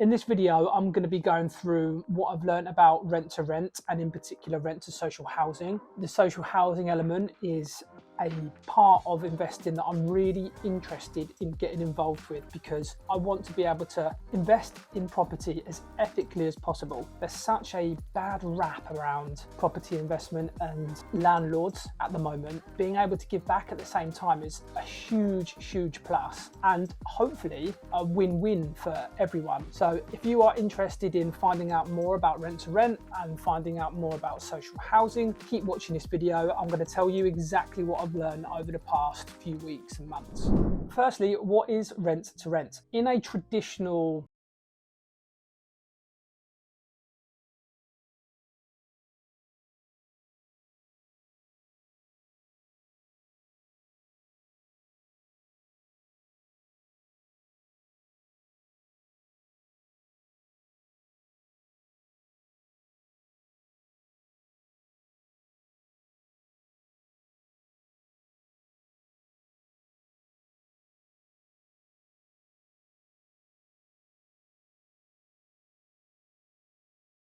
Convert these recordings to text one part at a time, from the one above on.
In this video, I'm going to be going through what I've learned about rent to rent, and in particular rent to social housing. The social housing element is a part of investing that I'm really interested in getting involved with, because I want to be able to invest in property as ethically as possible. There's such a bad rap around property investment and landlords at the moment. Being able to give back at the same time is a huge plus, and hopefully a win-win for everyone. So if you are interested in finding out more about rent to rent and finding out more about social housing, keep watching this video. I'm going to tell you exactly what I've learned over the past few weeks and months. Firstly, what is rent to rent? In a traditional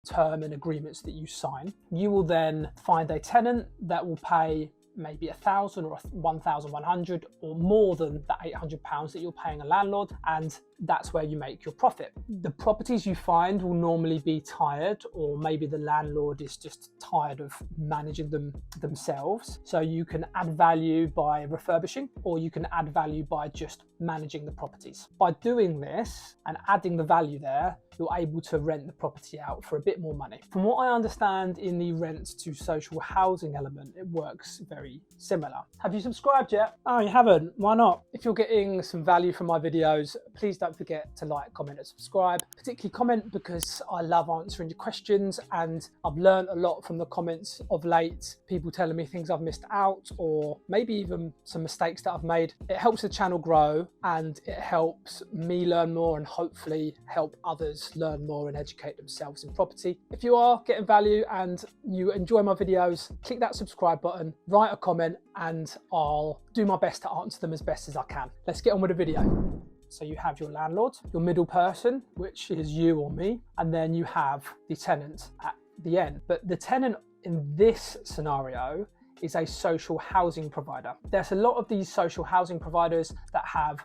term and agreements that you sign, you will then find a tenant that will pay maybe £1,000 or £1,100 or more than the £800 that you're paying a landlord, and that's where you make your profit. The properties you find will normally be tired, or maybe the landlord is just tired of managing them themselves. So you can add value by refurbishing, or you can add value by just managing the properties. By doing this and adding the value there, you're able to rent the property out for a bit more money. From what I understand, in the rent to social housing element, it works very similar. Have you subscribed yet? Oh, you haven't? Why not? If you're getting some value from my videos, please don't forget to like, comment and subscribe. Particularly comment, because I love answering your questions, and I've learned a lot from the comments of late. People telling me things I've missed out, or maybe even some mistakes that I've made. It helps the channel grow, and it helps me learn more and hopefully help others learn more and educate themselves in property. If you are getting value and you enjoy my videos, click that subscribe button, write a comment, and I'll do my best to answer them as best as I can. Let's get on with the video. So you have your landlord, your middle person, which is you or me, and then you have the tenant at the end. But the tenant in this scenario is a social housing provider. There's a lot of these social housing providers that have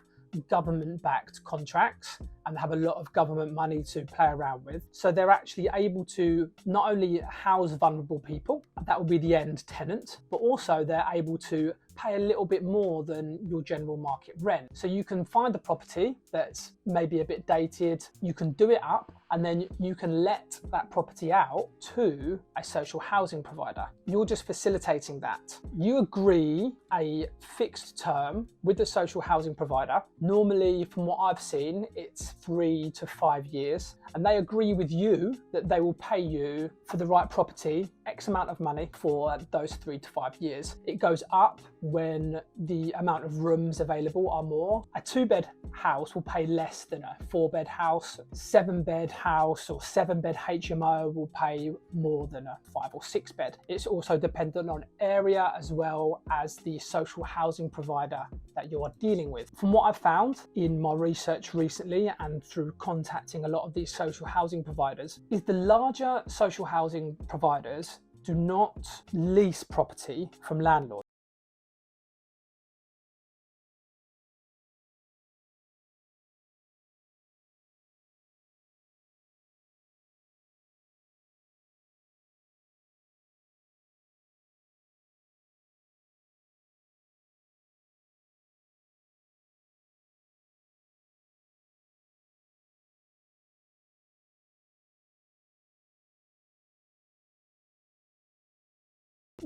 government-backed contracts and have a lot of government money to play around with. So they're actually able to not only house vulnerable people, that will be the end tenant, but also they're able to pay a little bit more than your general market rent. So you can find a property that's maybe a bit dated, you can do it up, and then you can let that property out to a social housing provider. You're just facilitating that. You agree a fixed term with the social housing provider. Normally, from what I've seen, it's 3 to 5 years, and they agree with you that they will pay you for the right property X amount of money for those 3 to 5 years. It goes up when the amount of rooms available are more. A 2-bed house will pay less than a 4-bed house. 7-bed house or 7-bed HMO will pay more than a 5 or 6-bed. It's also dependent on area as well as the social housing provider that you are dealing with. From what I've found in my research recently and through contacting a lot of these social housing providers, is the larger social housing providers do not lease property from landlords.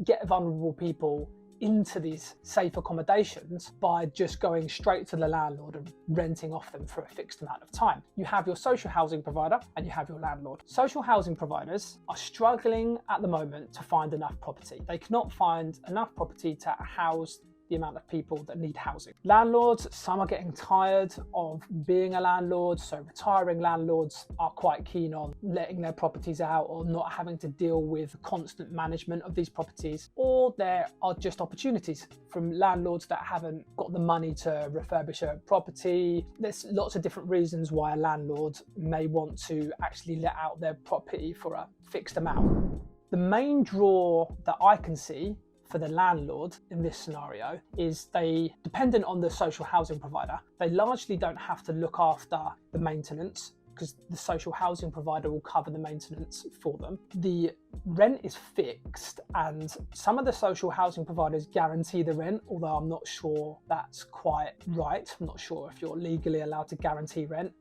Get vulnerable people into these safe accommodations by just going straight to the landlord and renting off them for a fixed amount of time. You have your social housing provider and you have your landlord. Social housing providers are struggling at the moment to find enough property. They cannot find enough property to house the amount of people that need housing. Landlords, some are getting tired of being a landlord, so retiring landlords are quite keen on letting their properties out or not having to deal with constant management of these properties. Or there are just opportunities from landlords that haven't got the money to refurbish a property. There's lots of different reasons why a landlord may want to actually let out their property for a fixed amount. The main draw that I can see for the landlord in this scenario is they, dependent on the social housing provider, they largely don't have to look after the maintenance because the social housing provider will cover the maintenance for them. The rent is fixed and some of the social housing providers guarantee the rent, although I'm not sure that's quite right. I'm not sure if you're legally allowed to guarantee rent.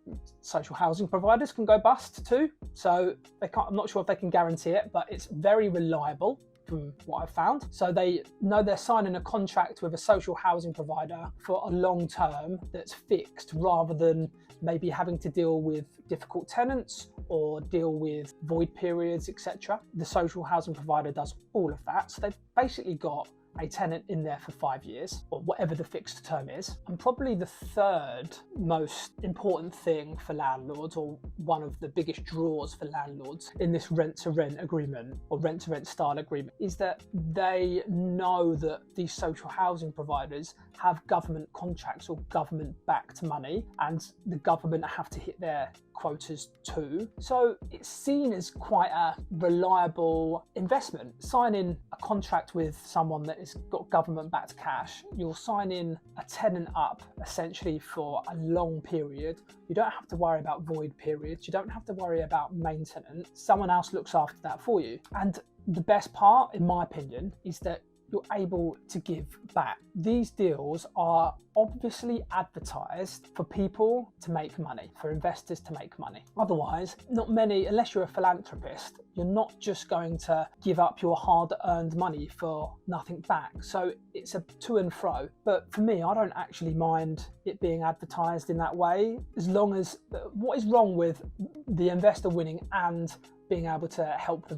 Social housing providers can go bust too, so I'm not sure if they can guarantee it, but it's very reliable from what I've found. So they know they're signing a contract with a social housing provider for a long term that's fixed, rather than maybe having to deal with difficult tenants or deal with void periods, etc. The social housing provider does all of that. So they've basically got a tenant in there for 5 years, or whatever the fixed term is. And probably the third most important thing for landlords, or one of the biggest draws for landlords in this rent-to-rent agreement or rent-to-rent style agreement, is that they know that these social housing providers have government contracts or government-backed money, and the government have to hit their quotas too. So it's seen as quite a reliable investment. Signing a contract with someone that has got government-backed cash, you'll sign in a tenant up essentially for a long period. You don't have to worry about void periods. You don't have to worry about maintenance. Someone else looks after that for you. And the best part, in my opinion, is that you're able to give back. These deals are obviously advertised for people to make money, for investors to make money. Otherwise, not many, unless you're a philanthropist, you're not just going to give up your hard-earned money for nothing back. So it's a to and fro. But for me, I don't actually mind it being advertised in that way, as long as, what is wrong with the investor winning and being able to help the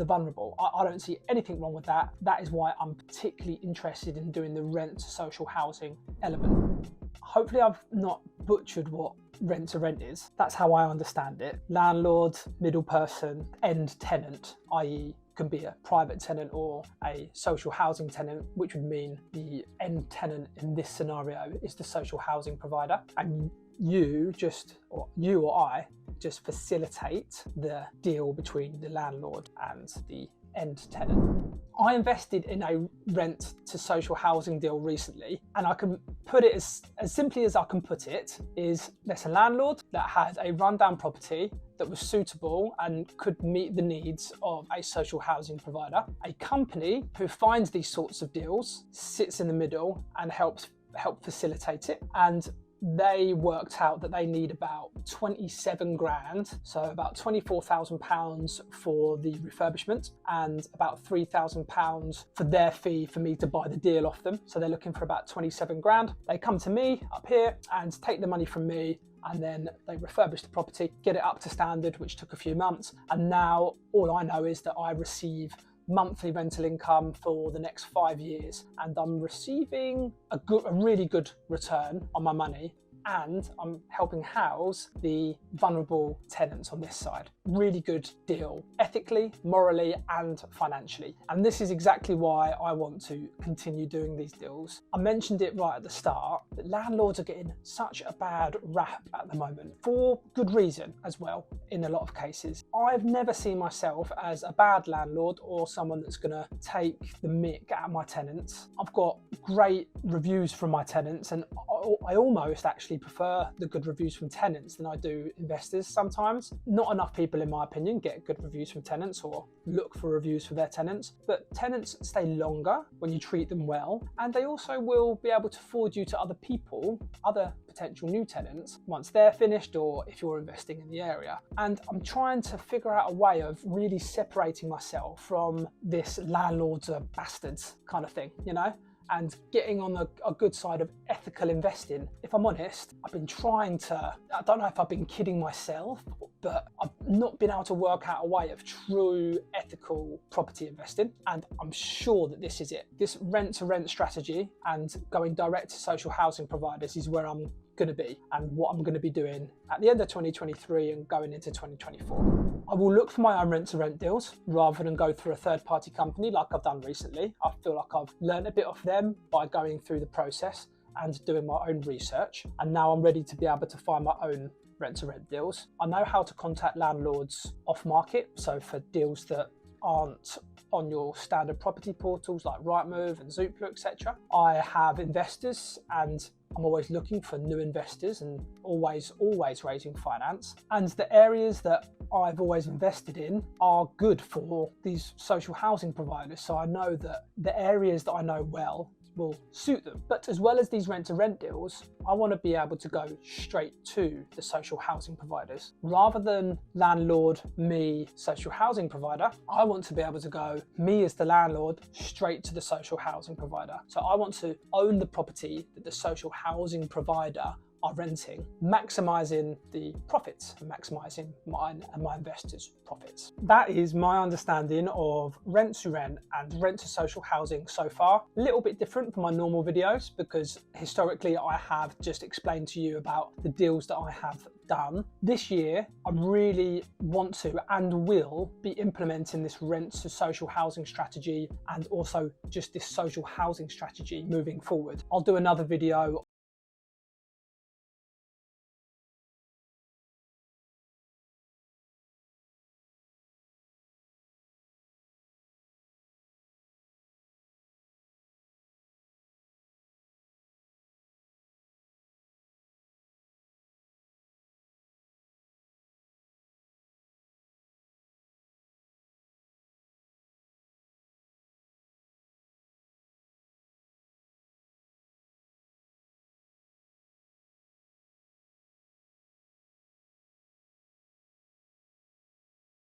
vulnerable? I don't see anything wrong with that. That is why I'm particularly interested in doing the rent to social housing element. Hopefully I've not butchered what rent to rent is. That's how I understand it. Landlord, middle person, end tenant, i.e. can be a private tenant or a social housing tenant, which would mean the end tenant in this scenario is the social housing provider, and you or I just facilitate the deal between the landlord and the end tenant. I invested in a rent to social housing deal recently, and I can put it as simply as I can put it, is there's a landlord that had a rundown property that was suitable and could meet the needs of a social housing provider. A company who finds these sorts of deals sits in the middle and help facilitate it, and they worked out that they need about 27 grand, so about £24,000 for the refurbishment and about £3,000 for their fee for me to buy the deal off them. So they're looking for about 27 grand. They come to me up here and take the money from me, and then they refurbish the property, get it up to standard, which took a few months. And now all I know is that I receive monthly rental income for the next 5 years, and I'm receiving a really good return on my money, and I'm helping house the vulnerable tenants on this side. Really good deal, ethically, morally, and financially. And this is exactly why I want to continue doing these deals. I mentioned it right at the start, that landlords are getting such a bad rap at the moment, for good reason as well, in a lot of cases. I've never seen myself as a bad landlord or someone that's gonna take the mick out of my tenants. I've got great reviews from my tenants, and I almost actually prefer the good reviews from tenants than I do investors sometimes. Not enough people, in my opinion, get good reviews from tenants or look for reviews for their tenants, but tenants stay longer when you treat them well, and they also will be able to forward you to other people, other potential new tenants, once they're finished or if you're investing in the area. And I'm trying to figure out a way of really separating myself from this landlords are bastards kind of thing, you know? and getting on a good side of ethical investing. If I'm honest, I've been trying to, I don't know if I've been kidding myself, but I've not been able to work out a way of true ethical property investing, and I'm sure that this is it. This rent-to-rent strategy and going direct to social housing providers is where I'm going to be and what I'm going to be doing at the end of 2023 and going into 2024. I will look for my own rent-to-rent deals rather than go through a third-party company like I've done recently. I feel like I've learned a bit off them by going through the process and doing my own research, and now I'm ready to be able to find my own rent-to-rent deals. I know how to contact landlords off-market, so for deals that aren't on your standard property portals like Rightmove and Zoopla, etc. I have investors, and I'm always looking for new investors and always raising finance. And the areas that I've always invested in are good for these social housing providers. So I know that the areas that I know well will suit them. But as well as these rent-to-rent deals, I want to be able to go straight to the social housing providers. Rather than landlord, me, social housing provider, I want to be able to go, me as the landlord, straight to the social housing provider. So I want to own the property that the social housing provider are renting, maximising the profits, maximising mine and my investors' profits. That is my understanding of rent to rent and rent to social housing so far. A little bit different from my normal videos because historically I have just explained to you about the deals that I have done. This year, I really want to and will be implementing this rent to social housing strategy and also just this social housing strategy moving forward. I'll do another video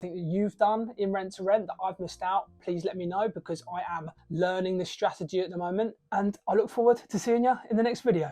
that you've done in rent to rent that I've missed out, please let me know, because I am learning this strategy at the moment, and I look forward to seeing you in the next video.